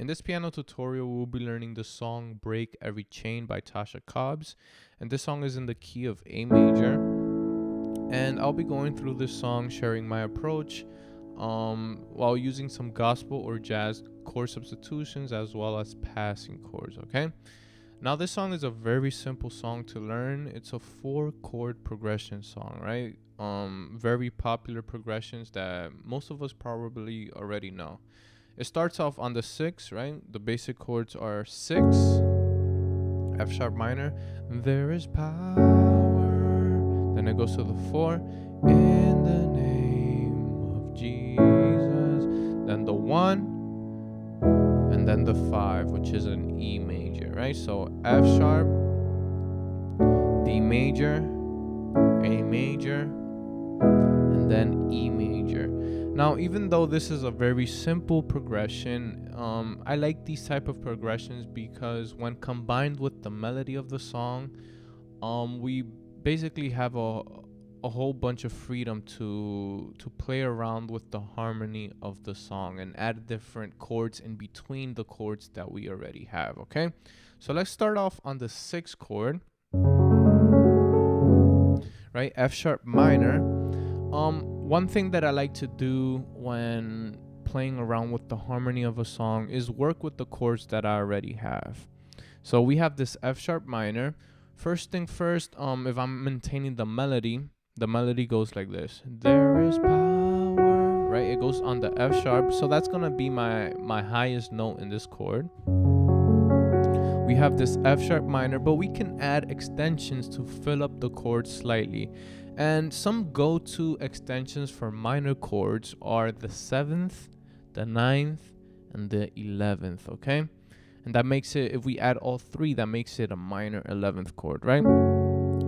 In this piano tutorial, we'll be learning the song Break Every Chain by Tasha Cobbs. And this song is in the key of A major. And I'll be going through this song, sharing my approach while using some gospel or jazz chord substitutions as well as passing chords, okay? Now, this song is a very simple song to learn. It's a 4-chord progression song, right? Very popular progressions that most of us probably already know. It starts off on the 6, right? The basic chords are 6, F sharp minor, there is power. Then it goes to the 4, in the name of Jesus. Then the 1, and then the 5, which is an E major, right? So F sharp, D major, A major, and then E major. Now, even though this is a very simple progression, I like these type of progressions because when combined with the melody of the song, we basically have a whole bunch of freedom to play around with the harmony of the song and add different chords in between the chords that we already have, okay? So let's start off on the 6th chord, right? F sharp minor. One thing that I like to do when playing around with the harmony of a song is work with the chords that I already have. So we have this F sharp minor. First thing first, if I'm maintaining the melody goes like this. There is power, right? It goes on the F sharp. So that's gonna be my highest note in this chord. We have this F sharp minor, but we can add extensions to fill up the chord slightly. And some go-to extensions for minor chords are the 7th, the 9th, and the 11th, okay? And that makes it, if we add all 3, that makes it a minor 11th chord, right?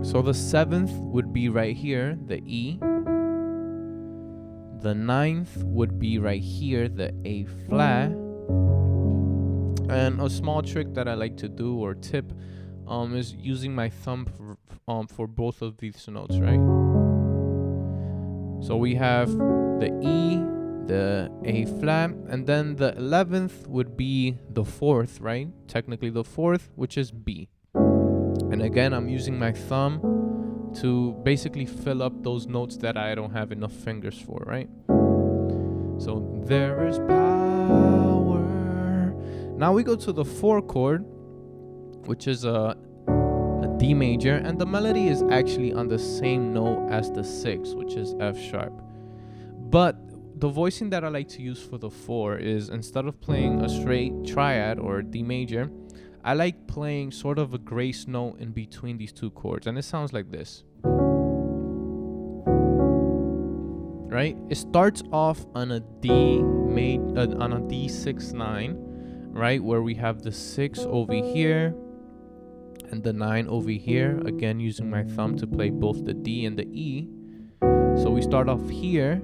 So the 7th would be right here, the E. The 9th would be right here, the A flat. And a small trick that I like to do, or tip, is using my thumb for both of these notes, right? So we have the E, the A flat, and then the 11th would be the 4th, right? Technically the 4th, which is B. And again, I'm using my thumb to basically fill up those notes that I don't have enough fingers for, right? So there is power. Now we go to the 4 chord, which is a D major, and the melody is actually on the same note as the 6, which is F sharp. But the voicing that I like to use for the 4 is, instead of playing a straight triad or D major, I like playing sort of a grace note in between these 2 chords, and it sounds like this. Right? It starts off on a D6-9, right, where we have the 6 over here and the 9 over here, again using my thumb to play both the D and the E. So we start off here,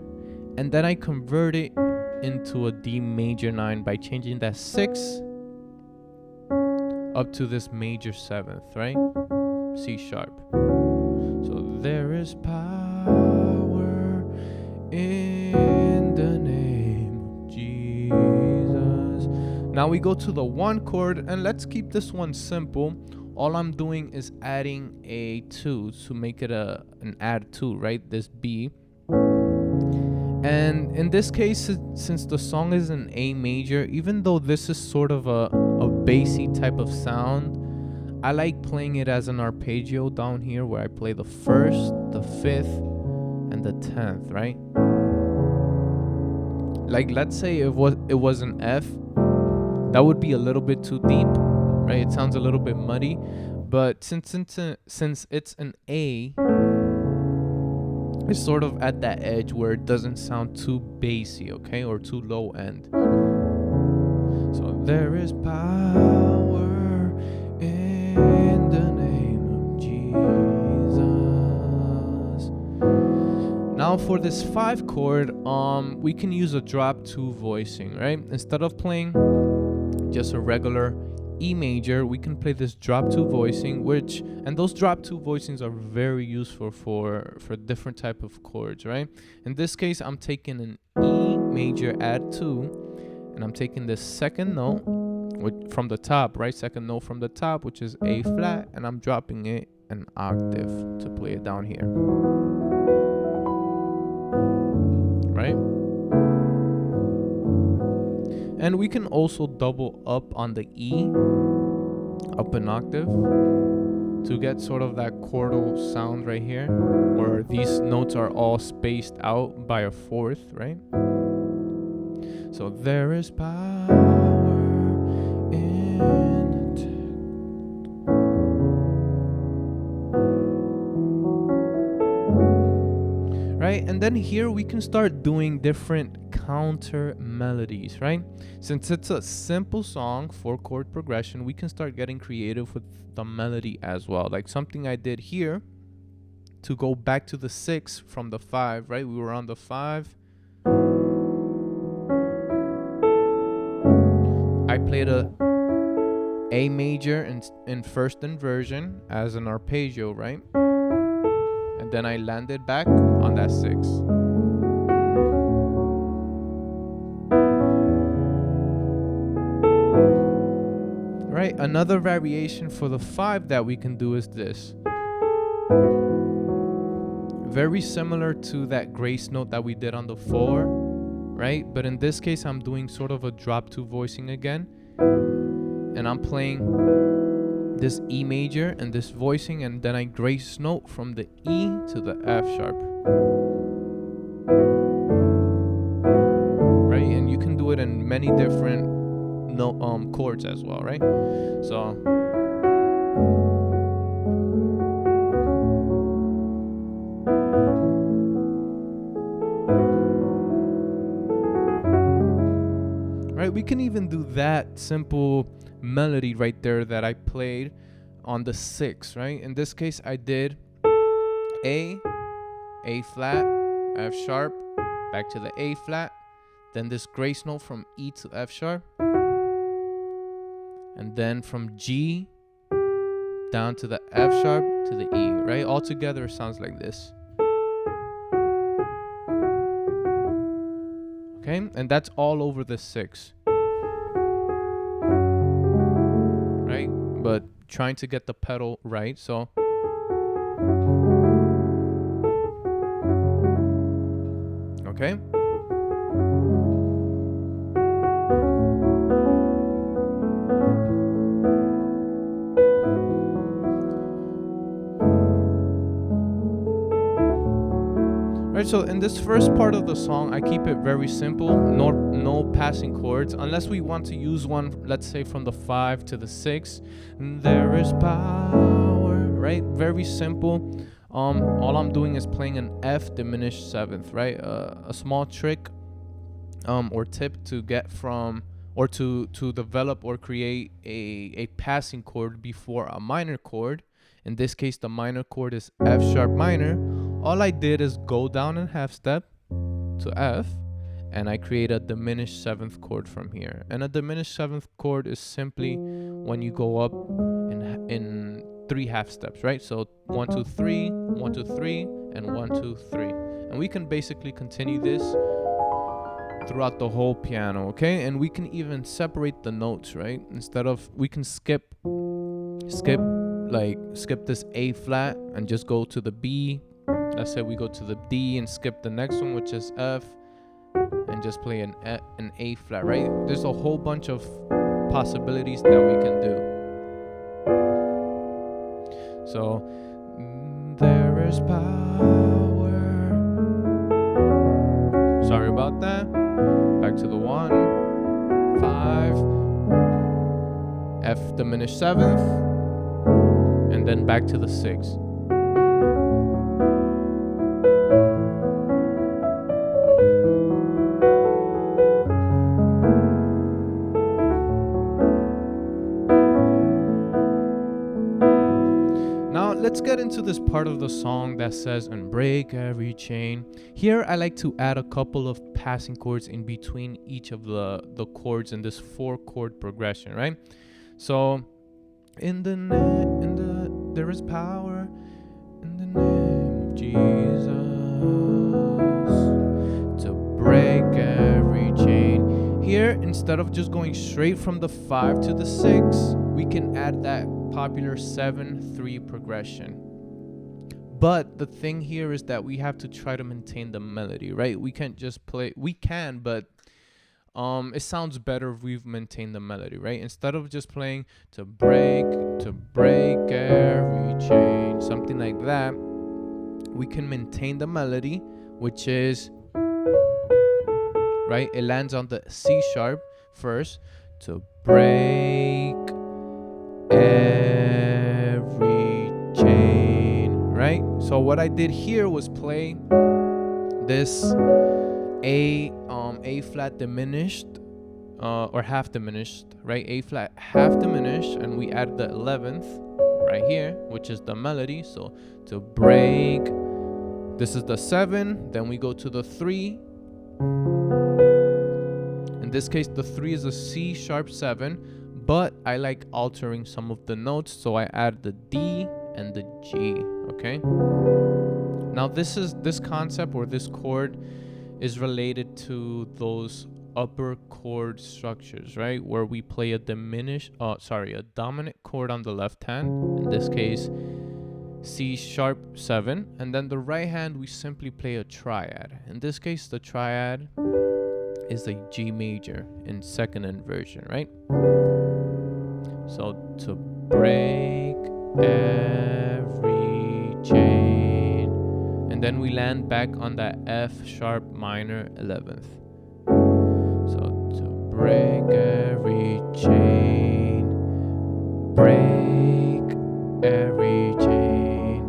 and then I convert it into a D major 9 by changing that 6 up to this major 7th, right? C sharp. So there is power in the name of Jesus. Now we go to the 1 chord, and let's keep this one simple. All I'm doing is adding a 2 to make it an add 2, right? This B. And in this case, since the song is in A major, even though this is sort of a bassy type of sound, I like playing it as an arpeggio down here, where I play the 1st, the 5th, and the 10th, right? Like, let's say it was an F, that would be a little bit too deep, right? It sounds a little bit muddy, but since it's an A, it's sort of at that edge where it doesn't sound too bassy, okay, or too low end. So there is power in the name of Jesus. Now for this 5 chord, we can use a drop 2 voicing, right? Instead of playing just a regular E major, we can play this drop 2 voicing, and those drop 2 voicings are very useful for different type of chords, right? In this case, I'm taking an E major add 2, and I'm taking this second note from the top, right? Second note from the top, which is A flat, and I'm dropping it an octave to play it down here, right? And we can also double up on the E, up an octave, to get sort of that chordal sound right here, where these notes are all spaced out by a fourth, right? So there is power in right? And then here we can start doing different counter melodies, right? Since it's a simple song, 4-chord progression, we can start getting creative with the melody as well. Like something I did here to go back to the 6 from the 5, right? We were on the 5. I played A major in first inversion as an arpeggio, right? And then I landed back on that 6. Right, another variation for the 5 that we can do is this. Very similar to that grace note that we did on the 4, right? But in this case, I'm doing sort of a drop 2 voicing again. And I'm playing this E major and this voicing, and then I grace note from the E to the F sharp. Right, and you can do it in many different chords as well, right? So right, we can even do that simple melody right there that I played on the 6, right? In this case, I did A flat, F sharp, back to the A flat, then this grace note from E to F sharp, and then from G down to the F sharp to the E, right? All together it sounds like this. Okay, and that's all over the 6. Right? But trying to get the pedal right, so okay. Right, so in this first part of the song, I keep it very simple, no passing chords, unless we want to use one, let's say from the 5 to the 6. There is power, right? Very simple. All I'm doing is playing an F diminished 7th, right? A small trick or tip to get from, or to develop or create a passing chord before a minor chord. In this case, the minor chord is F sharp minor. All I did is go down in half step to F, and I create a diminished 7th chord from here. And a diminished 7th chord is simply when you go up in 3 half steps, right? So 1 2 3, 1 2 3, and 1 2 3. And we can basically continue this throughout the whole piano, okay? And we can even separate the notes, right? Instead of, we can skip this A flat and just go to the B. Let's say we go to the D and skip the next one, which is F, and just play an A flat, right? There's a whole bunch of possibilities that we can do. So there is power. Sorry about that. Back to the 1, 5, F diminished 7th, and then back to the 6. Let's get into this part of the song that says, and break every chain. Here I like to add a couple of passing chords in between each of the chords in this 4-chord progression, right? So there is power in the name of Jesus to break every chain. Here, instead of just going straight from the 5 to the 6, we can add that popular 7-3 progression. But the thing here is that we have to try to maintain the melody, right? We can't just play, we can, but it sounds better if we've maintained the melody, right? Instead of just playing to break every chain, something like that, we can maintain the melody, which is, right? It lands on the C sharp first, to break every chain, right? So what I did here was play this A flat diminished, or half diminished, right? A flat half diminished, and we add the 11th right here, which is the melody. So to break, this is the 7, then we go to the 3. In this case, the 3 is a C sharp 7, but I like altering some of the notes, so I add the D and the G, okay? Now this concept, or this chord, is related to those upper chord structures, right? Where we play a dominant chord on the left hand, in this case C sharp 7, and then the right hand we simply play a triad. In this case, the triad is a G major in second inversion, right? So to break every chain, and then we land back on that F sharp minor 11th. So to break every chain, break every chain.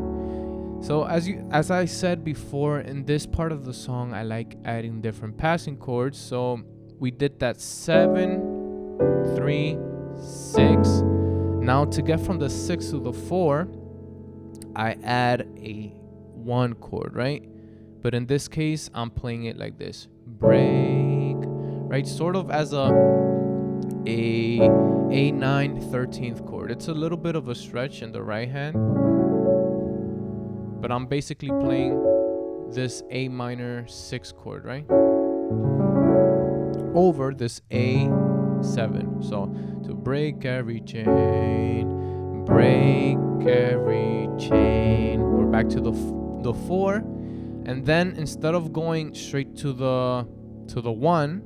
So as I said before, in this part of the song, I like adding different passing chords. So we did that 7, 3, 6. Now to get from the 6 to the 4, I add a 1 chord, right? But in this case, I'm playing it like this: break, right? Sort of as a A9 13th chord. It's a little bit of a stretch in the right hand, but I'm basically playing this A minor 6 chord, right? Over this A7. So to break every chain, break every chain. We're back to the 4, and then instead of going straight to the 1,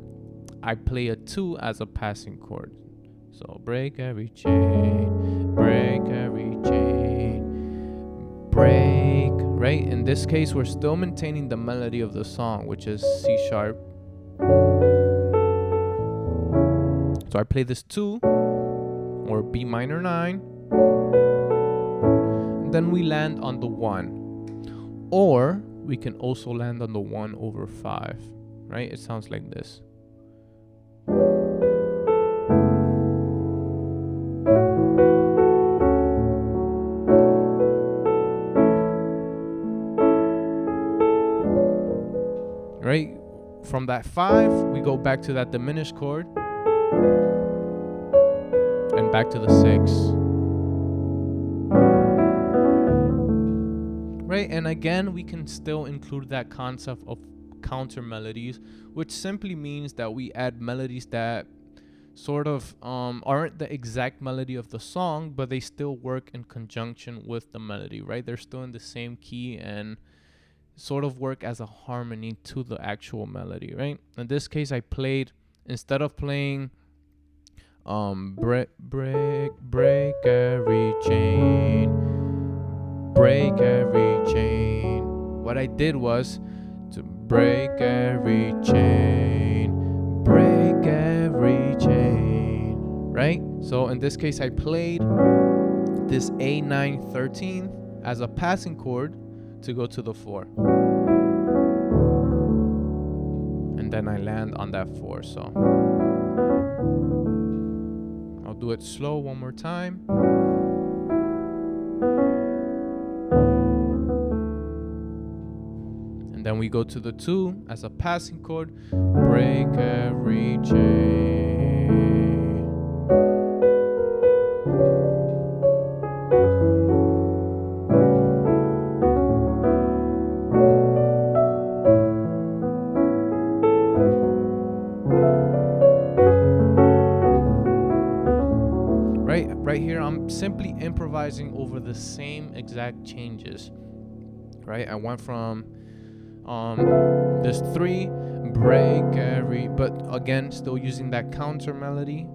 I play a 2 as a passing chord. So break every chain, break every chain, break, right? In this case, we're still maintaining the melody of the song, which is C sharp. So I play this 2, or B minor 9, and then we land on the 1. Or we can also land on the 1 over 5, right? It sounds like this. Right? From that 5, we go back to that diminished chord and back to the 6. Right? And again, we can still include that concept of counter melodies, which simply means that we add melodies that sort of aren't the exact melody of the song, but they still work in conjunction with the melody, right? They're still in the same key and sort of work as a harmony to the actual melody, right? In this case, I played, instead of playing break every chain, break every chain, what I did was to break every chain, break every chain, right? So in this case, I played this A9 13th as a passing chord to go to the 4, and then I land on that 4. So I'll do it slow one more time. And then we go to the 2 as a passing chord, break every chain. Right here, I'm simply improvising over the same exact changes. Right, I went from this 3 break every, but again still using that counter melody.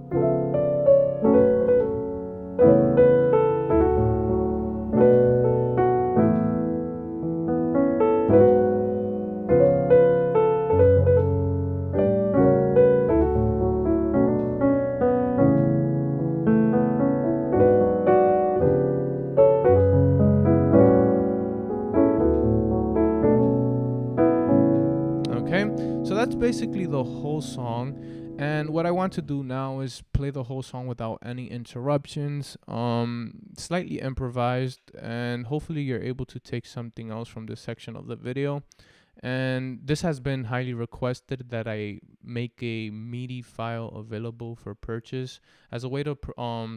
Okay, so that's basically the whole song, and what I want to do now is play the whole song without any interruptions, slightly improvised, and hopefully you're able to take something else from this section of the video. And this has been highly requested that I make a MIDI file available for purchase as a way to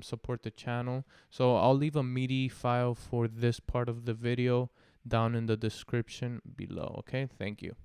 support the channel. So I'll leave a MIDI file for this part of the video down in the description below. Okay, thank you.